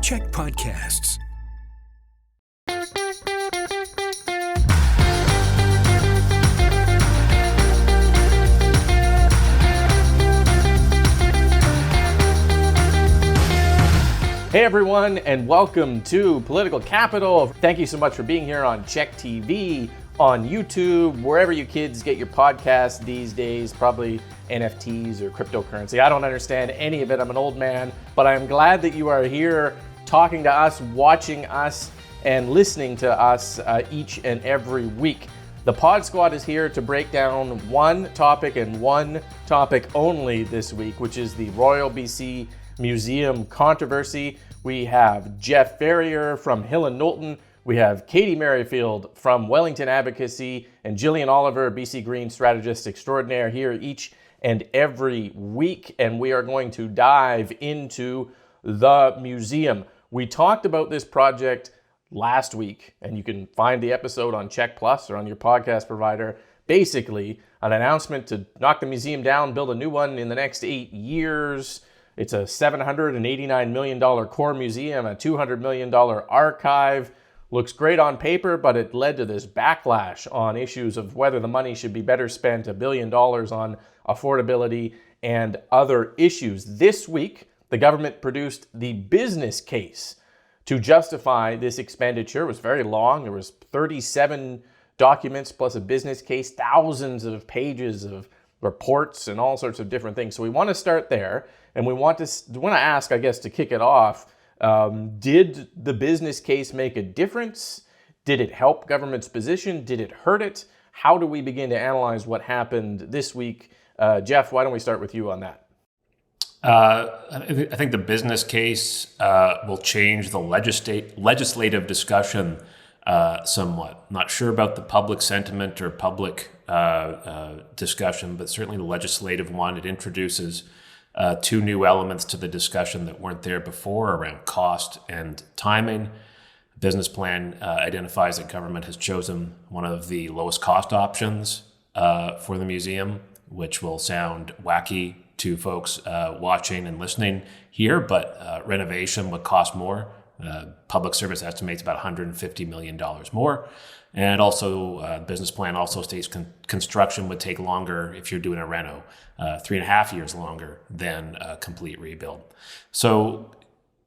CHEK Podcasts. Hey everyone, and welcome to Political Capital. Thank you so much for being here on CHEK TV, on YouTube, wherever you kids get your podcasts these days, probably NFTs or cryptocurrency. I don't understand any of it. I'm an old man, but I'm glad that you are here talking to us, watching us, and listening to us each and every week. The Pod Squad is here to break down one topic and one topic only this week, which is the Royal BC Museum controversy. We have Jeff Ferrier from Hill and Knowlton. We have Katy Merrifield from Wellington Advocacy and Jillian Oliver, BC Green strategist extraordinaire, here each and every week. And we are going to dive into the museum. We talked about this project last week, and you can find the episode on CHEK Plus or on your podcast provider. Basically, an announcement to knock the museum down, build a new one in the next 8 years. It's a $789 million core museum, a $200 million archive. Looks great on paper, but it led to this backlash on issues of whether the money should be better spent, $1 billion on affordability and other issues. This week, the government produced the business case to justify this expenditure. It was very long. There was 37 documents plus a business case, thousands of pages of reports and all sorts of different things. So we want to start there. And we want to ask, I guess, to kick it off, did the business case make a difference? Did it help government's position? Did it hurt it? How do we begin to analyze what happened this week? Jeff, why don't we start with you on that? I think the business case will change the legislative discussion somewhat. Not sure about the public sentiment or public discussion, but certainly the legislative one. It introduces two new elements to the discussion that weren't there before around cost and timing. The business plan identifies that government has chosen one of the lowest cost options for the museum, which will sound wacky to folks watching and listening here, but renovation would cost more. Public service estimates about $150 million more. And also, business plan also states construction would take longer if you're doing a reno, 3.5 years longer than a complete rebuild. So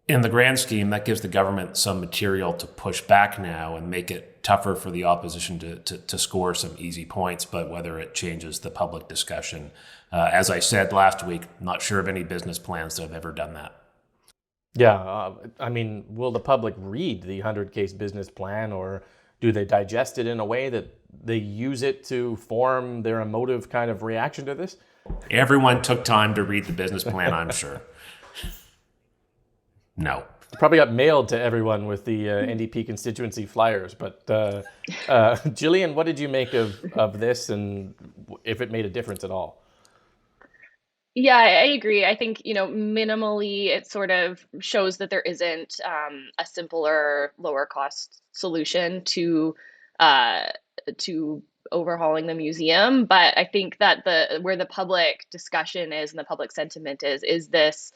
in the grand scheme, that gives the government some material to push back now and make it tougher for the opposition to score some easy points. But whether it changes the public discussion, as I said last week, not sure of any business plans that have ever done that. Yeah, will the public read the 100-case business plan, or do they digest it in a way that they use it to form their emotive kind of reaction to this? Everyone took time to read the business plan, I'm sure. No. Probably got mailed to everyone with the NDP constituency flyers. But Jillian, what did you make of this, and if it made a difference at all? Yeah, I agree. I think, minimally it sort of shows that there isn't a simpler, lower cost solution to overhauling the museum. But I think that where the public discussion is and the public sentiment is this,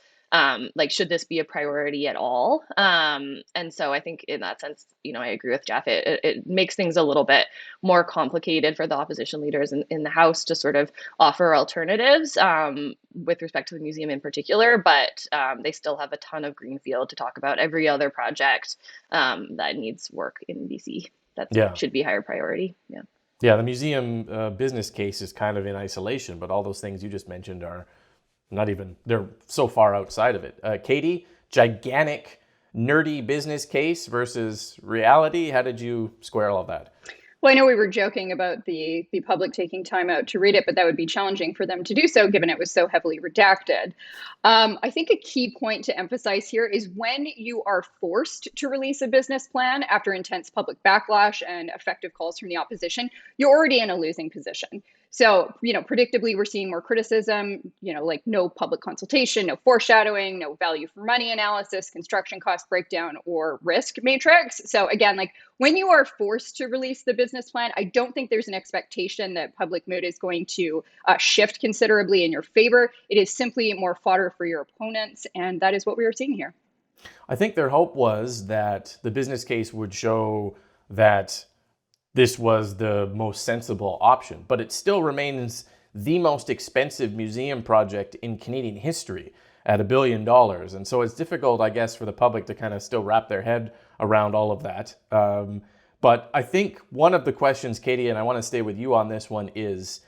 should this be a priority at all? And so I think in that sense, I agree with Jeff. It makes things a little bit more complicated for the opposition leaders in the House to sort of offer alternatives with respect to the museum in particular. But they still have a ton of greenfield to talk about every other project that needs work in BC. That should be higher priority. Yeah, the museum business case is kind of in isolation, but all those things you just mentioned are they're so far outside of it. Katy, gigantic, nerdy business case versus reality. How did you square all of that? Well, I know we were joking about the public taking time out to read it, but that would be challenging for them to do so, given it was so heavily redacted. I think a key point to emphasize here is when you are forced to release a business plan after intense public backlash and effective calls from the opposition, you're already in a losing position. So, predictably, we're seeing more criticism, like no public consultation, no foreshadowing, no value for money analysis, construction cost breakdown, or risk matrix. So again, when you are forced to release the business plan, I don't think there's an expectation that public mood is going to shift considerably in your favor. It is simply more fodder for your opponents. And that is what we are seeing here. I think their hope was that the business case would show that this was the most sensible option, but it still remains the most expensive museum project in Canadian history at $1 billion. And so it's difficult, I guess, for the public to kind of still wrap their head around all of that. But I think one of the questions, Katie, and I want to stay with you on this one, is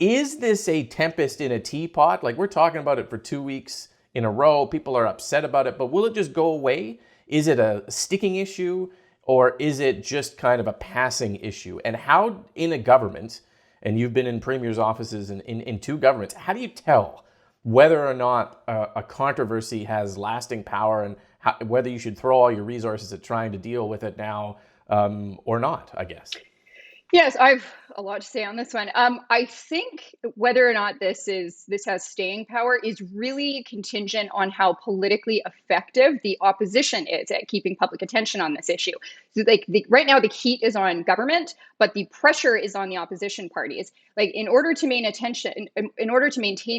this a tempest in a teapot? Like, we're talking about it for 2 weeks in a row. People are upset about it, but will it just go away? Is it a sticking issue, or is it just kind of a passing issue? And how, in a government, and you've been in premier's offices and in two governments, how do you tell whether or not a controversy has lasting power, and whether you should throw all your resources at trying to deal with it now or not, I guess? Yes, I've a lot to say on this one. I think whether or not this has staying power is really contingent on how politically effective the opposition is at keeping public attention on this issue. So, like, right now, the heat is on government, but the pressure is on the opposition parties. Like, in order to maintain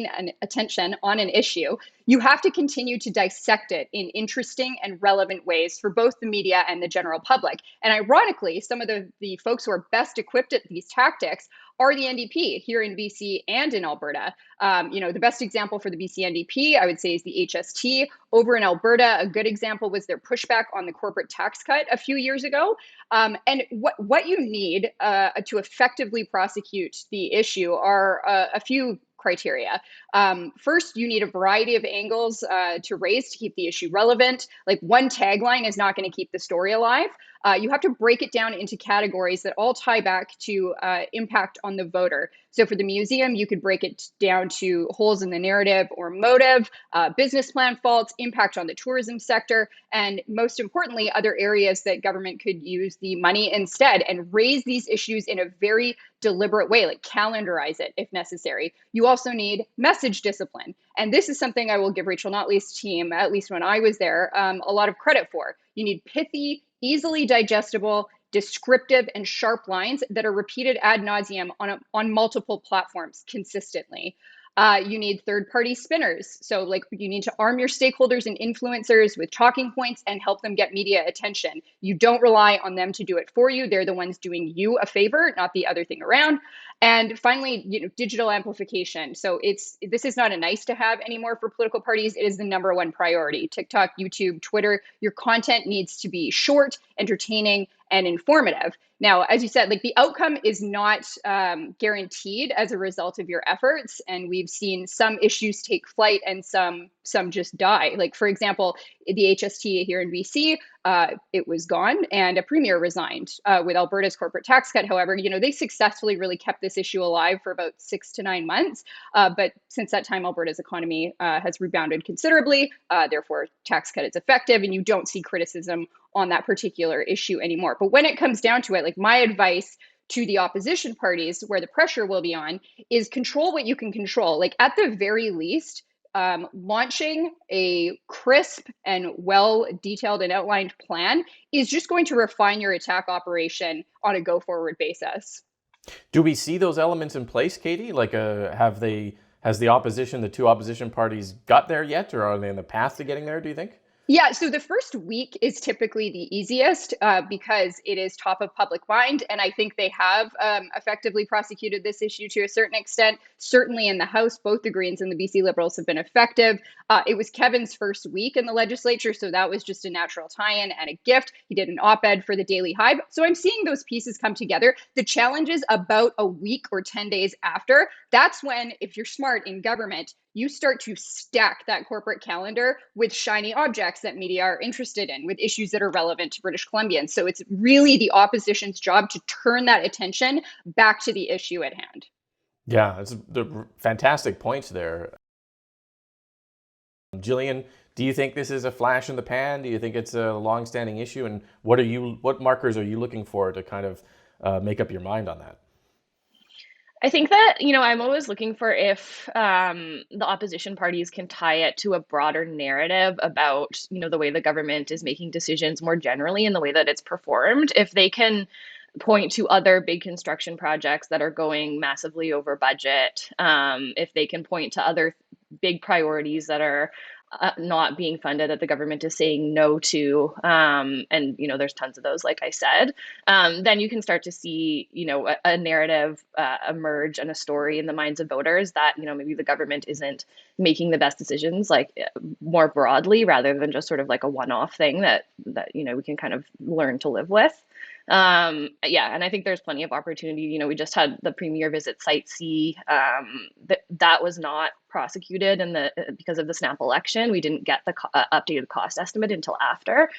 an attention on an issue, you have to continue to dissect it in interesting and relevant ways for both the media and the general public. And ironically, some of the folks who are best equipped at these tactics are the NDP here in BC and in Alberta. The best example for the BC NDP, I would say, is the HST. Over in Alberta, a good example was their pushback on the corporate tax cut a few years ago. And what you need to effectively prosecute the issue are a few criteria. First, you need a variety of angles to raise to keep the issue relevant. Like, one tagline is not going to keep the story alive. You have to break it down into categories that all tie back to impact on the voter. So for the museum, you could break it down to holes in the narrative or motive, business plan faults, impact on the tourism sector, and most importantly, other areas that government could use the money instead, and raise these issues in a very deliberate way, like calendarize it if necessary. You also need message discipline. And this is something I will give Rachel Notley's team, at least when I was there, a lot of credit for. You need pithy, easily digestible, descriptive, and sharp lines that are repeated ad nauseum on multiple platforms consistently. You need third-party spinners. So, like, you need to arm your stakeholders and influencers with talking points and help them get media attention. You don't rely on them to do it for you. They're the ones doing you a favor, not the other thing around. And finally, digital amplification. So this is not a nice to have anymore for political parties. It is the number one priority. TikTok, YouTube, Twitter, your content needs to be short, entertaining, and informative. Now, as you said, like, the outcome is not guaranteed as a result of your efforts. And we've seen some issues take flight and some just die. Like, for example, the HST here in BC, it was gone, and a premier resigned with Alberta's corporate tax cut. However, they successfully really kept this issue alive for about 6 to 9 months. But since that time, Alberta's economy has rebounded considerably. Therefore, tax cut is effective, and you don't see criticism on that particular issue anymore. But when it comes down to it, like, my advice to the opposition parties, where the pressure will be on, is control what you can control. Like, at the very least, launching a crisp and well detailed and outlined plan is just going to refine your attack operation on a go forward basis. Do we see those elements in place, Katie? Like, has the opposition, the two opposition parties, got there yet, or are they in the path to getting there, do you think? Yeah, so the first week is typically the easiest because it is top of public mind. And I think they have effectively prosecuted this issue to a certain extent. Certainly in the House, both the Greens and the BC Liberals have been effective. It was Kevin's first week in the legislature, so that was just a natural tie-in and a gift. He did an op-ed for the Daily Hive. So I'm seeing those pieces come together. The challenge is about a week or 10 days after. That's when, if you're smart in government, you start to stack that corporate calendar with shiny objects that media are interested in, with issues that are relevant to British Columbians. So it's really the opposition's job to turn that attention back to the issue at hand. Yeah, it's the fantastic points there. Jillian, do you think this is a flash in the pan? Do you think it's a long-standing issue? And what markers are you looking for to kind of make up your mind on that? I think that, I'm always looking for if the opposition parties can tie it to a broader narrative about, the way the government is making decisions more generally and the way that it's performed. If they can point to other big construction projects that are going massively over budget, if they can point to other big priorities that are not being funded that the government is saying no to, and there's tons of those, like I said, then you can start to see a narrative emerge and a story in the minds of voters that maybe the government isn't making the best decisions, like more broadly, rather than just sort of like a one-off thing that we can kind of learn to live with. Yeah, and I think there's plenty of opportunity. We just had the premier visit Site C. That was not prosecuted because of the snap election. We didn't get the updated cost estimate until after.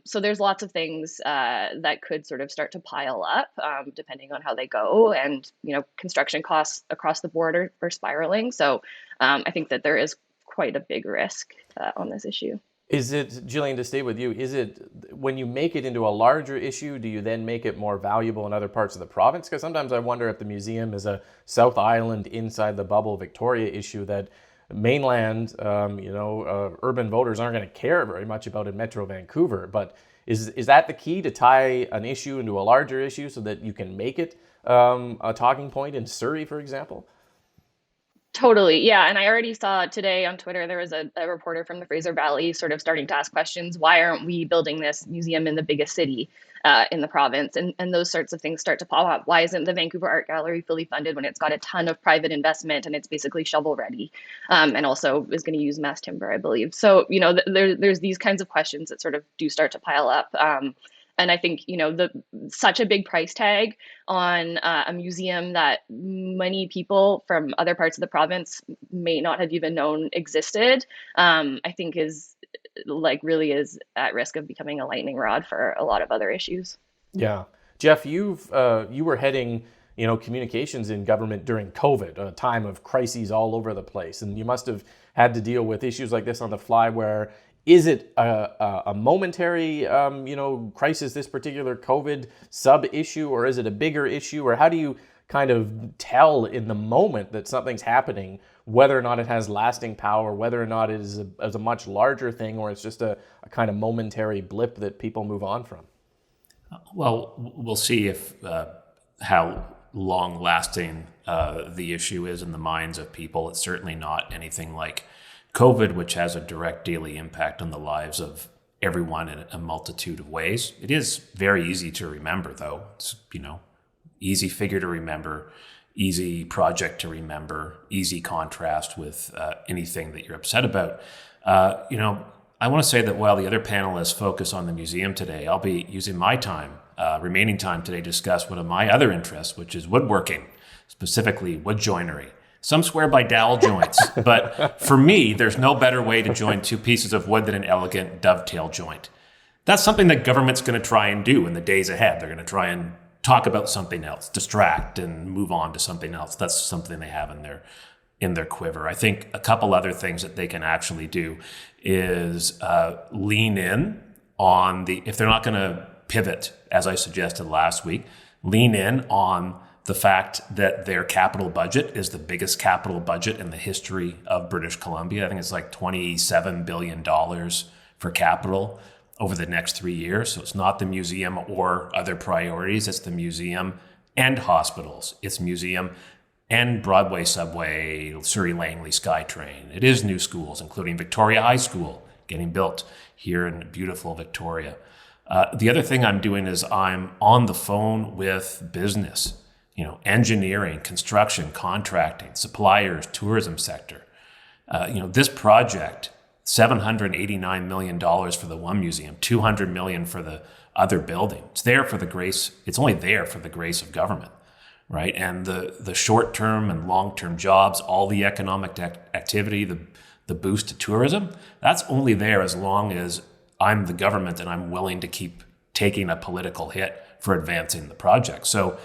So there's lots of things that could sort of start to pile up depending on how they go. And construction costs across the board are spiraling. So I think that there is quite a big risk on this issue. Is it, Jillian, to stay with you, is it when you make it into a larger issue, do you then make it more valuable in other parts of the province? Because sometimes I wonder if the museum is a South Island inside the bubble Victoria issue that mainland, urban voters aren't going to care very much about in Metro Vancouver. But is that the key, to tie an issue into a larger issue so that you can make it a talking point in Surrey, for example? Totally. Yeah. And I already saw today on Twitter, there was a reporter from the Fraser Valley sort of starting to ask questions. Why aren't we building this museum in the biggest city in the province? And those sorts of things start to pop up. Why isn't the Vancouver Art Gallery fully funded when it's got a ton of private investment and it's basically shovel ready, and also is going to use mass timber, I believe. So, there's these kinds of questions that sort of do start to pile up. And I think, such a big price tag on a museum that many people from other parts of the province may not have even known existed, I think really is at risk of becoming a lightning rod for a lot of other issues. Yeah. Jeff, you were heading, communications in government during COVID, a time of crises all over the place. And you must have had to deal with issues like this on the fly where, is it a momentary, crisis, this particular COVID sub-issue, or is it a bigger issue? Or how do you kind of tell in the moment that something's happening, whether or not it has lasting power, whether or not it is a much larger thing, or it's just a kind of momentary blip that people move on from? Well, we'll see if how long-lasting the issue is in the minds of people. It's certainly not anything like COVID, which has a direct daily impact on the lives of everyone in a multitude of ways. It is very easy to remember, though. It's, easy figure to remember, easy project to remember, easy contrast with anything that you're upset about. I want to say that while the other panelists focus on the museum today, I'll be using my time, remaining time today, to discuss one of my other interests, which is woodworking, specifically wood joinery. Some swear by dowel joints, but for me, there's no better way to join two pieces of wood than an elegant dovetail joint. That's something that government's going to try and do in the days ahead. They're going to try and talk about something else, distract and move on to something else. That's something they have in their quiver. I think a couple other things that they can actually do is lean in on if they're not going to pivot, as I suggested last week, lean in on the fact that their capital budget is the biggest capital budget in the history of British Columbia. I think it's like $27 billion for capital over the next 3 years. So it's not the museum or other priorities. It's the museum and hospitals. It's museum and Broadway subway, Surrey Langley SkyTrain. It is new schools, including Victoria High School getting built here in beautiful Victoria. The other thing I'm doing is I'm on the phone with business. Engineering, construction, contracting, suppliers, tourism sector. This project, $789 million for the one museum, $200 million for the other building. It's only there for the grace of government, right? And the short-term and long-term jobs, all the economic activity, the boost to tourism, that's only there as long as I'm the government and I'm willing to keep taking a political hit for advancing the project. So,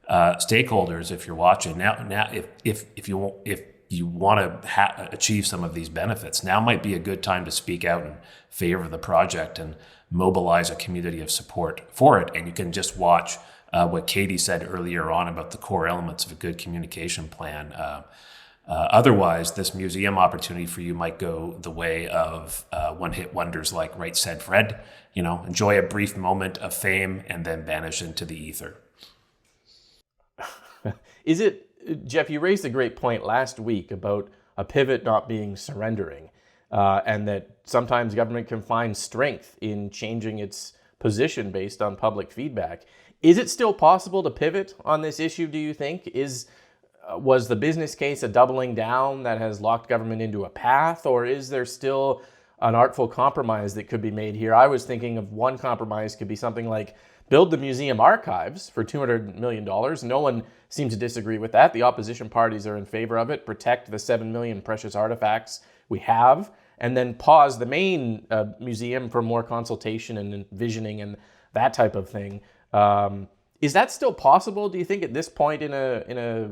stakeholders, if you're watching now, if you want to achieve some of these benefits, now might be a good time to speak out in favor of the project and mobilize a community of support for it. And you can just watch what Katy said earlier on about the core elements of a good communication plan. Otherwise, this museum opportunity for you might go the way of one-hit wonders like Right Said Fred. Enjoy a brief moment of fame and then vanish into the ether. Is it, Jeff, you raised a great point last week about a pivot not being surrendering. and that sometimes government can find strength in changing its position based on public feedback. Is it still possible to pivot on this issue, do you think? Was the business case a doubling down that has locked government into a path, or is there still an artful compromise that could be made here? I was thinking of one compromise could be something like build the museum archives for $200 million. No one seems to disagree with that. The opposition parties are in favor of it. Protect the 7 million precious artifacts we have, and then pause the main museum for more consultation and envisioning and that type of thing. Is that still possible, do you think, at this point in a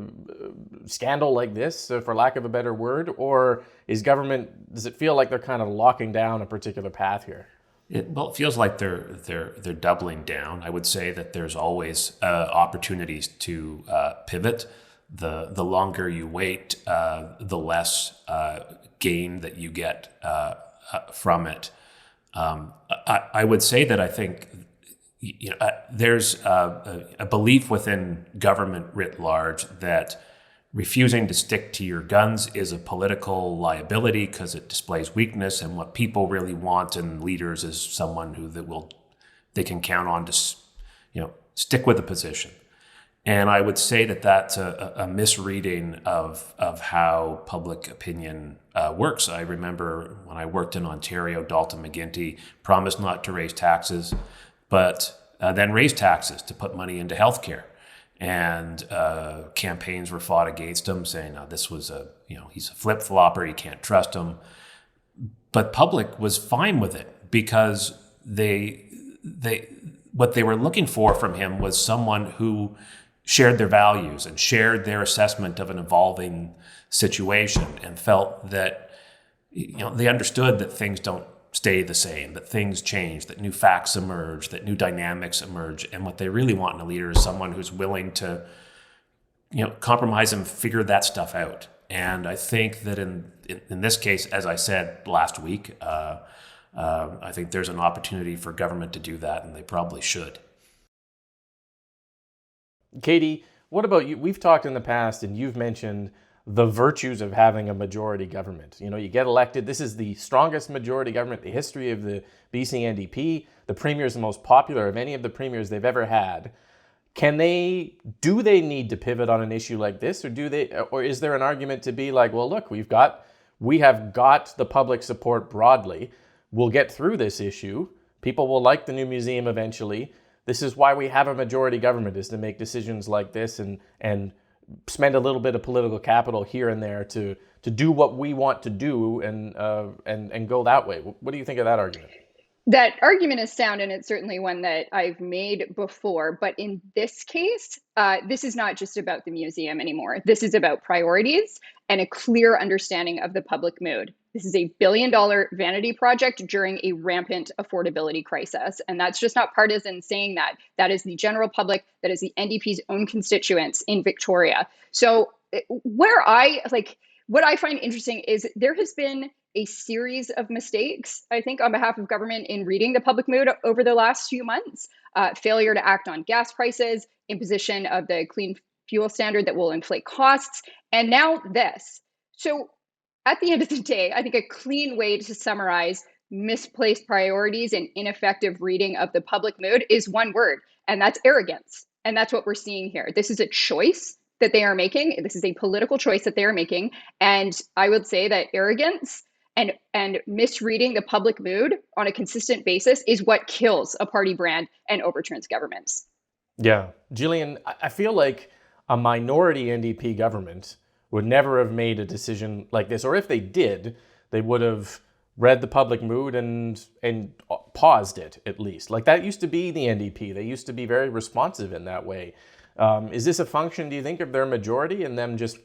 scandal like this, for lack of a better word? Or does it feel like they're kind of locking down a particular path here? It feels like they're doubling down. I would say that there's always opportunities to pivot. The longer you wait, the less gain that you get from it. I would say that I think there's a belief within government writ large that refusing to stick to your guns is a political liability because it displays weakness, and what people really want in leaders is someone they can count on to stick with a position. And I would say that that's a misreading of how public opinion works. I remember when I worked in Ontario, Dalton McGuinty promised not to raise taxes, but then raised taxes to put money into healthcare. And campaigns were fought against him, saying, this was he's a flip-flopper, you can't trust him. But public was fine with it because what they were looking for from him was someone who shared their values and shared their assessment of an evolving situation and felt that they understood that things don't stay the same, that things change, that new facts emerge, that new dynamics emerge. And what they really want in a leader is someone who's willing to compromise and figure that stuff out. And I think that in this case, as I said last week, I think there's an opportunity for government to do that, and they probably should. Katy, what about you? We've talked in the past, and you've mentioned the virtues of having a majority government. You get elected. This is the strongest majority government in the history of the BC NDP. The premier is the most popular of any of the premiers they've ever had. Do they need to pivot on an issue like this, or is there an argument to be like, well, look, we have got the public support broadly. We'll get through this issue. People will like the new museum eventually. This is why we have a majority government, is to make decisions like this and spend a little bit of political capital here and there to do what we want to do and go that way. What do you think of that argument? That argument is sound, and it's certainly one that I've made before. But in this case, this is not just about the museum anymore. This is about priorities and a clear understanding of the public mood. This is a $1 billion vanity project during a rampant affordability crisis. And that's just not partisan saying that. That is the general public. That is the NDP's own constituents in Victoria. So what I find interesting is there has been a series of mistakes, I think, on behalf of government in reading the public mood over the last few months. Failure to act on gas prices, imposition of the clean fuel standard that will inflate costs, and now this. So at the end of the day, I think a clean way to summarize misplaced priorities and ineffective reading of the public mood is one word, and that's arrogance. And that's what we're seeing here. This is a choice that they are making. This is a political choice that they are making. And I would say that arrogance and misreading the public mood on a consistent basis is what kills a party brand and overturns governments. Yeah. Jillian, I feel like a minority NDP government would never have made a decision like this. Or if they did, they would have read the public mood and paused it, at least. Like, that used to be the NDP. They used to be very responsive in that way. Is this a function, do you think, of their majority and them just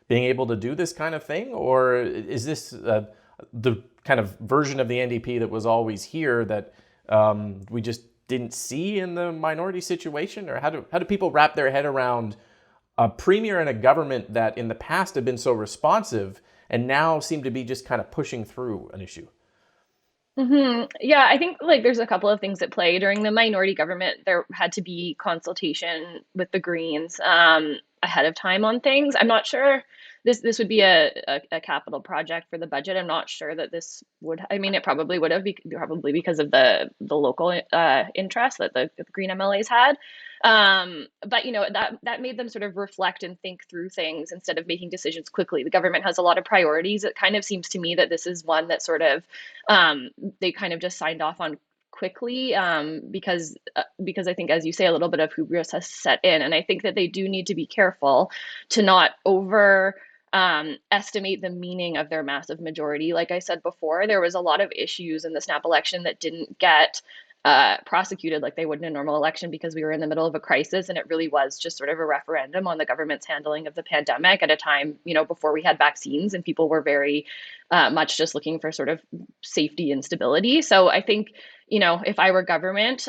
being able to do this kind of thing? Or is this the kind of version of the NDP that was always here that we just didn't see in the minority situation? Or how do people wrap their head around a premier and a government that in the past have been so responsive and now seem to be just kind of pushing through an issue? Mm-hmm. Yeah, I think there's a couple of things at play. During the minority government, there had to be consultation with the Greens ahead of time on things. I'm not sure this would be a capital project for the budget. I'm not sure that this would. I mean, it probably would have, probably because of the local interest that the Green MLAs had. But that made them sort of reflect and think through things instead of making decisions quickly. The government has a lot of priorities. It kind of seems to me that this is one that sort of they kind of just signed off on quickly, because I think, as you say, a little bit of hubris has set in, and I think that they do need to be careful to not estimate the meaning of their massive majority. Like I said before, there was a lot of issues in the snap election that didn't get prosecuted like they would in a normal election because we were in the middle of a crisis, and it really was just sort of a referendum on the government's handling of the pandemic at a time, before we had vaccines, and people were very much just looking for sort of safety and stability. So I think, if I were government,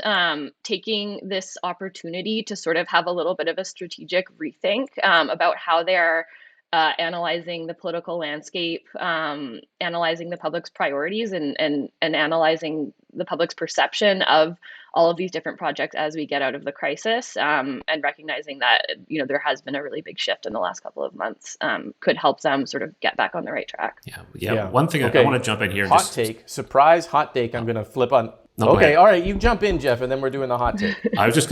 taking this opportunity to sort of have a little bit of a strategic rethink about how they're analyzing the political landscape, analyzing the public's priorities, and analyzing the public's perception of all of these different projects as we get out of the crisis, and recognizing that there has been a really big shift in the last couple of months, could help them sort of get back on the right track. Yeah. One thing I want to jump in here. Surprise hot take. I'm going to flip on. No, okay, all right, you jump in, Jeff, and then we're doing the hot take. I was just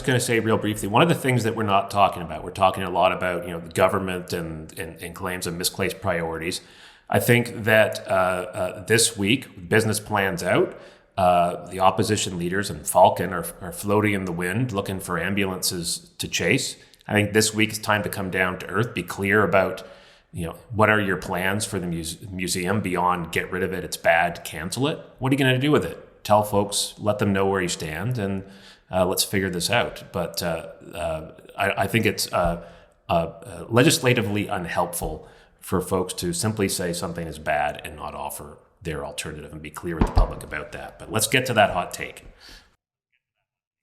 gonna say real briefly, one of the things that we're not talking about, we're talking a lot about the government and claims of misplaced priorities. I think that this week, business plans out, the opposition leaders and Falcon are floating in the wind, looking for ambulances to chase. I think this week is time to come down to earth, be clear about what are your plans for the museum beyond get rid of it, it's bad, cancel it. What are you going to do with it? Tell folks, let them know where you stand, and let's figure this out. But I think it's legislatively unhelpful for folks to simply say something is bad and not offer their alternative and be clear with the public about that. But let's get to that hot take.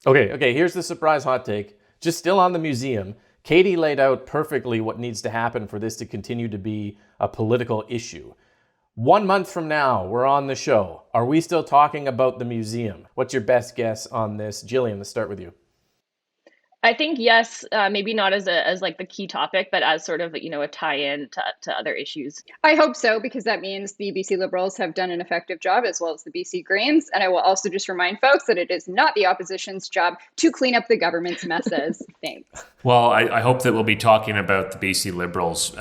Okay, here's the surprise hot take. Just still on the museum, Katy laid out perfectly what needs to happen for this to continue to be a political issue. 1 month from now, we're on the show. Are we still talking about the museum? What's your best guess on this? Jillian, let's start with you. I think yes, maybe not as like the key topic, but as sort of a tie-in to other issues. I hope so, because that means the BC Liberals have done an effective job, as well as the BC Greens. And I will also just remind folks that it is not the opposition's job to clean up the government's messes. Thanks. Well, I hope that we'll be talking about the BC Liberals'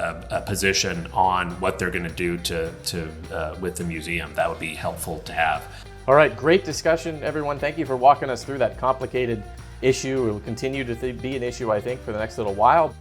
position on what they're going to do to with the museum. That would be helpful to have. All right, great discussion, everyone. Thank you for walking us through that complicated issue. It will continue to be an issue, I think, for the next little while.